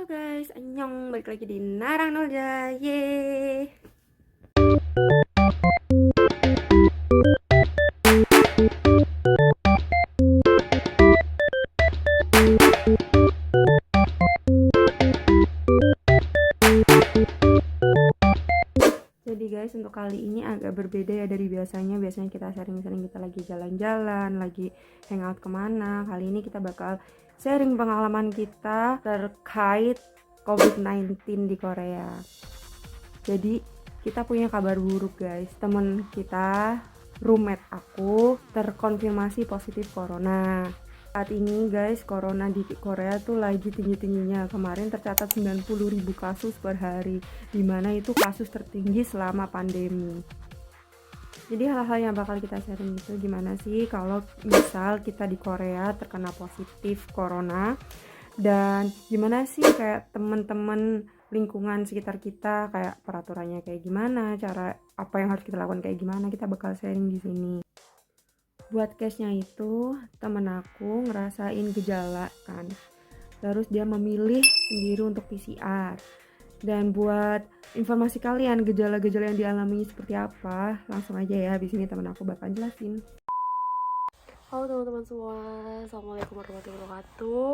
guys, annyeong, balik lagi di Narang Nolja, yeay. Jadi guys, untuk kali ini agak berbeda ya dari biasanya. Biasanya kita sering-sering kita lagi jalan-jalan, lagi hangout kemana. Kali ini kita bakal sharing pengalaman kita terkait COVID-19 di Korea. Jadi kita punya kabar buruk guys. Temen kita, roommate aku, terkonfirmasi positif corona. Saat ini guys, corona di Korea tuh lagi tinggi-tingginya. Kemarin tercatat 90.000 kasus per hari, dimana itu kasus tertinggi selama pandemi. Jadi hal-hal yang bakal kita sharing itu gimana sih kalau misal kita di Korea terkena positif corona, dan gimana sih kayak teman-teman lingkungan sekitar kita, kayak peraturannya kayak gimana, cara apa yang harus kita lakukan kayak gimana, kita bakal sharing di sini. Buat case-nya itu, temen aku ngerasain gejala kan, terus dia memilih sendiri untuk PCR. Dan buat informasi kalian, gejala-gejala yang dialami seperti apa, langsung aja ya, habis ini temen aku bakal jelasin. Halo teman-teman semua, Assalamualaikum warahmatullahi wabarakatuh.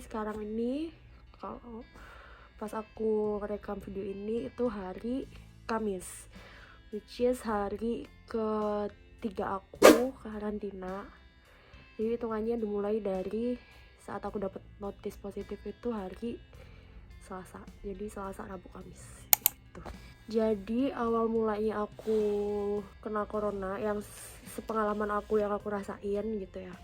Sekarang ini kalau pas aku rekam video ini itu hari Kamis, which is hari ketiga aku karantina. Jadi hitungannya dimulai dari saat aku dapat notis positif itu hari Selasa. Jadi Selasa, Rabu, Kamis gitu. Jadi awal mulanya aku kena corona yang sepengalaman aku yang aku rasain gitu ya.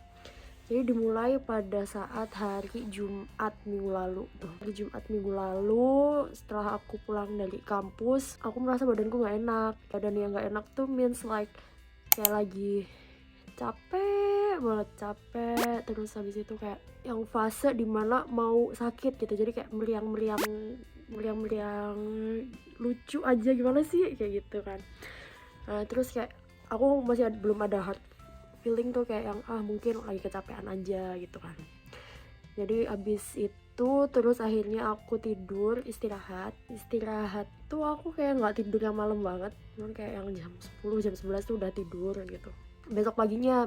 Jadi dimulai pada saat hari Jumat minggu lalu tuh. Hari Jumat minggu lalu setelah aku pulang dari kampus, aku merasa badanku gak enak. Badan yang gak enak tuh means like kayak lagi capek banget, terus habis itu kayak yang fase dimana mau sakit gitu. Jadi kayak meriang lucu aja, gimana sih kayak gitu kan. Terus kayak aku masih belum ada hard feeling tuh, kayak yang mungkin lagi kecapean aja gitu kan. Jadi abis itu terus akhirnya aku tidur, istirahat tuh aku kayak nggak tidur yang malam banget, cuman kayak yang jam 10 jam 11 tuh udah tidur gitu. Besok paginya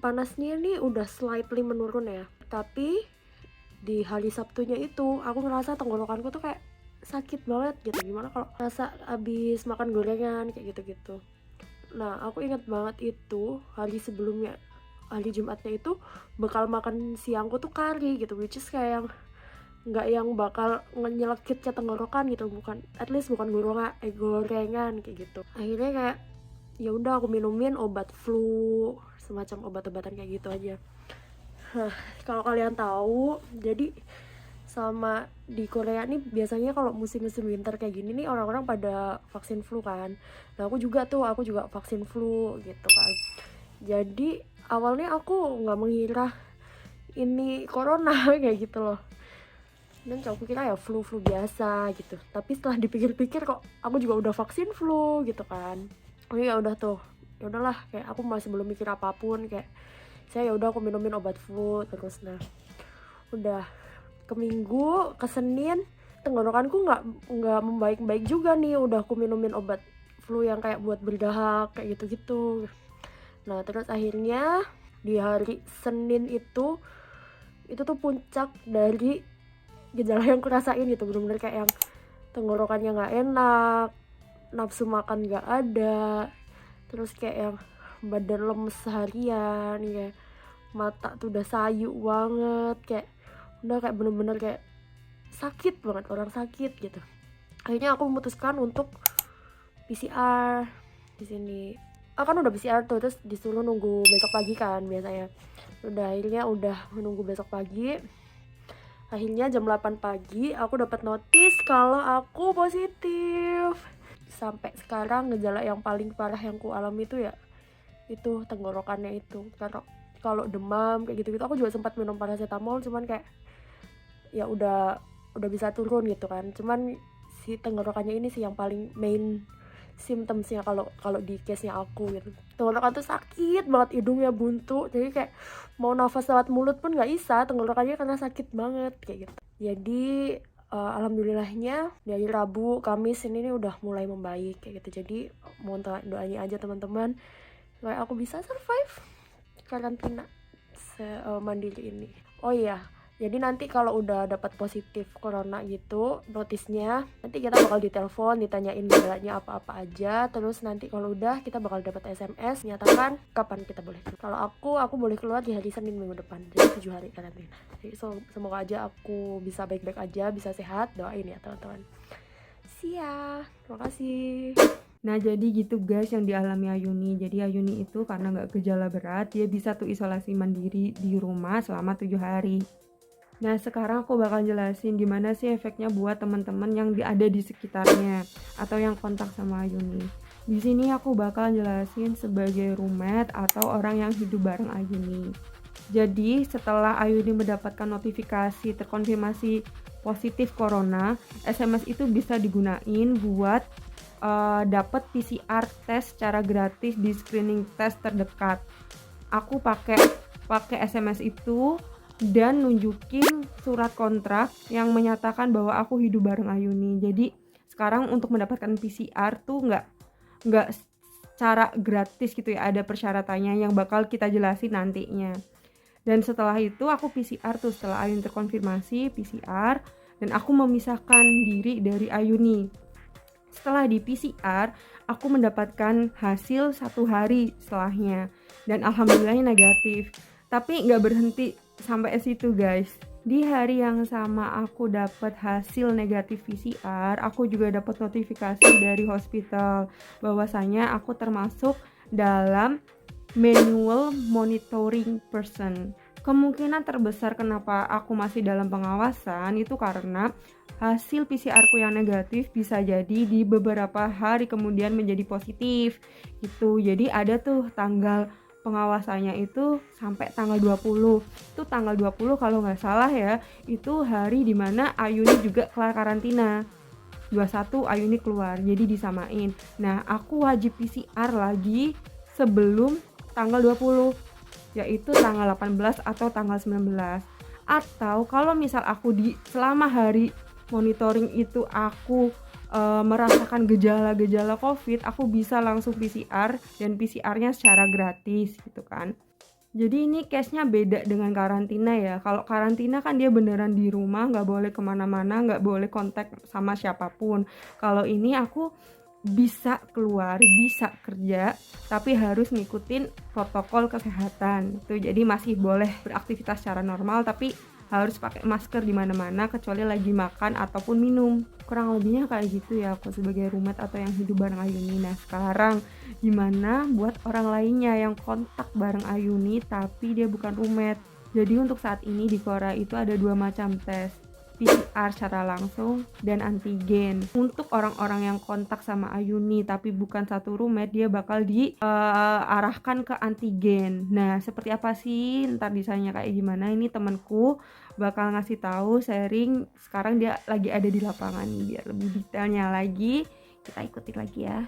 panasnya nih udah slightly menurun ya, tapi di hari Sabtunya itu aku ngerasa tenggorokanku tuh kayak sakit banget gitu. Gimana kalau rasa abis makan gorengan kayak gitu-gitu. Nah aku ingat banget itu hari sebelumnya, hari Jumatnya itu bakal makan siangku tuh kari gitu, which is kayak yang nggak yang bakal nyelekit ke tenggorokan gitu, bukan, at least bukan gorengan kayak gitu. Akhirnya kayak ya udah aku minumin obat flu, semacam obat-obatan kayak gitu aja. Kalau kalian tahu, jadi sama di Korea nih biasanya kalau musim-musim winter kayak gini nih orang-orang pada vaksin flu kan. Nah aku juga vaksin flu gitu kan. Jadi awalnya aku nggak mengira ini corona kayak gitu loh, dan aku kira ya flu biasa gitu. Tapi setelah dipikir-pikir kok aku juga udah vaksin flu gitu kan. Oh ya udah tuh, ya udahlah, kayak aku masih belum mikir apapun, kayak saya ya udah aku minumin obat flu terus. Nah udah ke Minggu, ke Senin, tenggorokanku nggak membaik-baik juga nih. Udah aku minumin obat flu yang kayak buat berdahak kayak gitu-gitu. Nah terus akhirnya di hari Senin itu tuh puncak dari gejala yang kurasain gitu. Bener-bener kayak yang tenggorokannya nggak enak, nafsu makan nggak ada, terus kayak yang badan lemes seharian, kayak mata tuh udah sayu banget, kayak udah kayak bener-bener kayak sakit banget, orang sakit gitu. Akhirnya aku memutuskan untuk PCR di sini. Kan udah PCR tuh, terus disuruh nunggu besok pagi kan biasanya. Akhirnya udah menunggu besok pagi. Akhirnya jam 8 pagi aku dapat notis kalau aku positif. Sampai sekarang gejala yang paling parah yang ku alami itu ya itu tenggorokannya itu. Kalau demam kayak gitu-gitu aku juga sempat minum paracetamol, cuman kayak ya udah bisa turun gitu kan. Cuman si tenggorokannya ini sih yang paling main symptomsnya kalau kalau di case nya aku gitu. Tenggorokan tuh sakit banget, hidungnya buntu, jadi kayak mau nafas lewat mulut pun nggak bisa, tenggorokannya karena sakit banget kayak gitu. Jadi alhamdulillahnya dari Rabu Kamis ini nih udah mulai membaik kayak gitu. Jadi mohon doanya aja teman-teman supaya aku bisa survive karantina mandiri ini. Oh iya, jadi nanti kalau udah dapat positif corona gitu notisnya, nanti kita bakal ditelepon, ditanyain gejalanya apa-apa aja. Terus nanti kalau udah kita bakal dapat SMS nyatakan kapan kita boleh keluar. Kalau aku boleh keluar di hari Senin minggu depan, jadi 7 hari karantina. Jadi semoga aja aku bisa baik-baik aja, bisa sehat, doain ya teman-teman. Terima kasih. Nah jadi gitu guys yang dialami Ayuni. Jadi Ayuni itu karena nggak gejala berat, dia bisa tuh isolasi mandiri di rumah selama 7 hari. Nah sekarang aku bakal jelasin gimana sih efeknya buat teman-teman yang ada di sekitarnya atau yang kontak sama Ayuni. Di sini aku bakal jelasin sebagai roommate atau orang yang hidup bareng Ayuni. Jadi setelah Ayuni mendapatkan notifikasi terkonfirmasi positif corona, SMS itu bisa digunain buat dapat PCR tes secara gratis di screening test terdekat. Aku pakai SMS itu dan nunjukin surat kontrak yang menyatakan bahwa aku hidup bareng Ayuni. Jadi sekarang untuk mendapatkan PCR tuh nggak secara gratis gitu ya, ada persyaratannya yang bakal kita jelasin nantinya. Dan setelah itu aku PCR tuh, setelah Ayuni terkonfirmasi PCR, dan aku memisahkan diri dari Ayuni. Setelah di PCR, aku mendapatkan hasil 1 hari setelahnya dan alhamdulillahnya negatif. Tapi nggak berhenti sampai situ guys. Di hari yang sama aku dapat hasil negatif PCR, aku juga dapat notifikasi dari hospital bahwasanya aku termasuk dalam manual monitoring person. Kemungkinan terbesar kenapa aku masih dalam pengawasan itu karena hasil PCR-ku yang negatif bisa jadi di beberapa hari kemudian menjadi positif gitu. Jadi ada tuh tanggal pengawasannya itu sampai tanggal 20. Itu tanggal 20 kalau nggak salah ya, itu hari dimana Ayuni juga kelar karantina. 21 Ayuni keluar, jadi disamain. Nah aku wajib PCR lagi sebelum tanggal 20, yaitu tanggal 18 atau tanggal 19. Atau kalau misal aku selama hari monitoring itu aku merasakan gejala-gejala COVID, aku bisa langsung PCR dan PCR-nya secara gratis gitu kan. Jadi ini case-nya beda dengan karantina ya. Kalau karantina kan dia beneran di rumah, nggak boleh kemana-mana, nggak boleh kontak sama siapapun. Kalau ini aku bisa keluar, bisa kerja, tapi harus ngikutin protokol kesehatan. Tuh, jadi masih boleh beraktivitas secara normal, tapi harus pakai masker di mana-mana kecuali lagi makan ataupun minum. Kurang lebihnya kayak gitu ya aku sebagai roommate atau yang hidup bareng Ayuni. Nah sekarang gimana buat orang lainnya yang kontak bareng Ayuni tapi dia bukan roommate. Jadi untuk saat ini di Quora itu ada 2 macam tes, PCR secara langsung dan antigen. Untuk orang-orang yang kontak sama Ayuni tapi bukan satu roommate, dia bakal diarahkan ke antigen. Nah seperti apa sih ntar desainnya kayak gimana, ini temanku bakal ngasih tahu, sharing. Sekarang dia lagi ada di lapangan, biar lebih detailnya lagi kita ikutin lagi ya.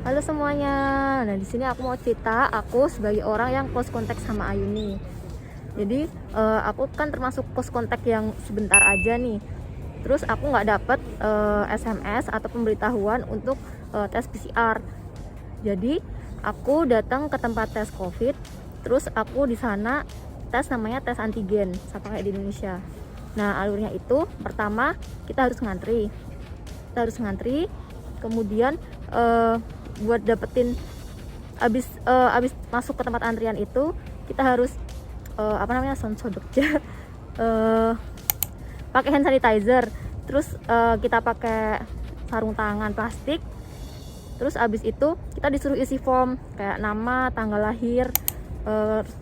Halo semuanya. Nah, di sini aku mau cerita aku sebagai orang yang close contact sama Ayuni. Jadi aku kan termasuk close contact yang sebentar aja nih. Terus aku nggak dapet SMS atau pemberitahuan untuk tes PCR. Jadi aku datang ke tempat tes COVID. Terus aku di sana tes namanya tes antigen, sama kayak di Indonesia. Nah alurnya itu pertama kita harus ngantri. Kemudian buat dapetin abis masuk ke tempat antrian itu kita harus pakai hand sanitizer, terus kita pakai sarung tangan plastik, terus abis itu kita disuruh isi form kayak nama, tanggal lahir,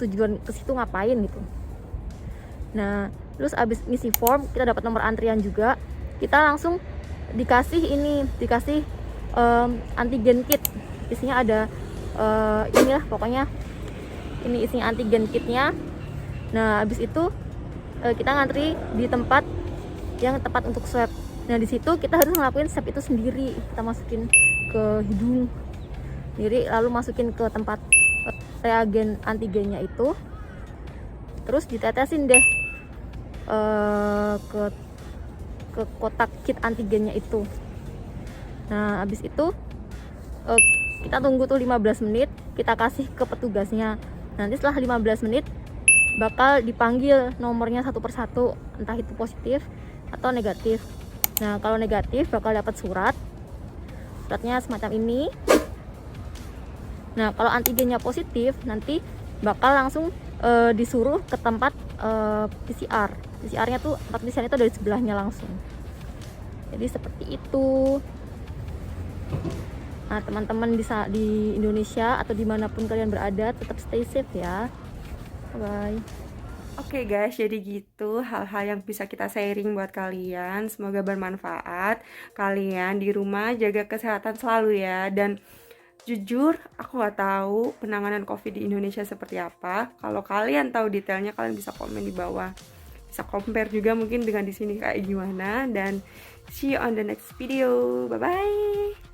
tujuan ke situ ngapain gitu. Nah terus abis ngisi form kita dapat nomor antrian juga, kita langsung dikasih antigen kit. Isinya ada inilah pokoknya, ini isinya antigen kitnya. Nah habis itu kita ngantri di tempat yang tepat untuk swab. Nah di situ kita harus ngelakuin swab itu sendiri, kita masukin ke hidung sendiri, lalu masukin ke tempat reagen antigennya itu, terus ditetesin deh ke kotak kit antigennya itu. Nah habis itu kita tunggu tuh 15 menit, kita kasih ke petugasnya. Nanti setelah 15 menit bakal dipanggil nomornya satu persatu, entah itu positif atau negatif. Nah kalau negatif bakal dapat suratnya semacam ini. Nah kalau antigennya positif nanti bakal langsung disuruh ke tempat PCR-nya tuh, tempat PCR itu dari sebelahnya langsung. Jadi seperti itu. Nah teman-teman di Indonesia atau dimanapun kalian berada, tetap stay safe ya. Bye. Oke guys, jadi gitu hal-hal yang bisa kita sharing buat kalian. Semoga bermanfaat. Kalian di rumah jaga kesehatan selalu ya. Dan jujur, aku nggak tahu penanganan COVID di Indonesia seperti apa. Kalau kalian tahu detailnya, kalian bisa komen di bawah. Bisa compare juga mungkin dengan di sini kayak gimana. Dan see you on the next video. Bye bye.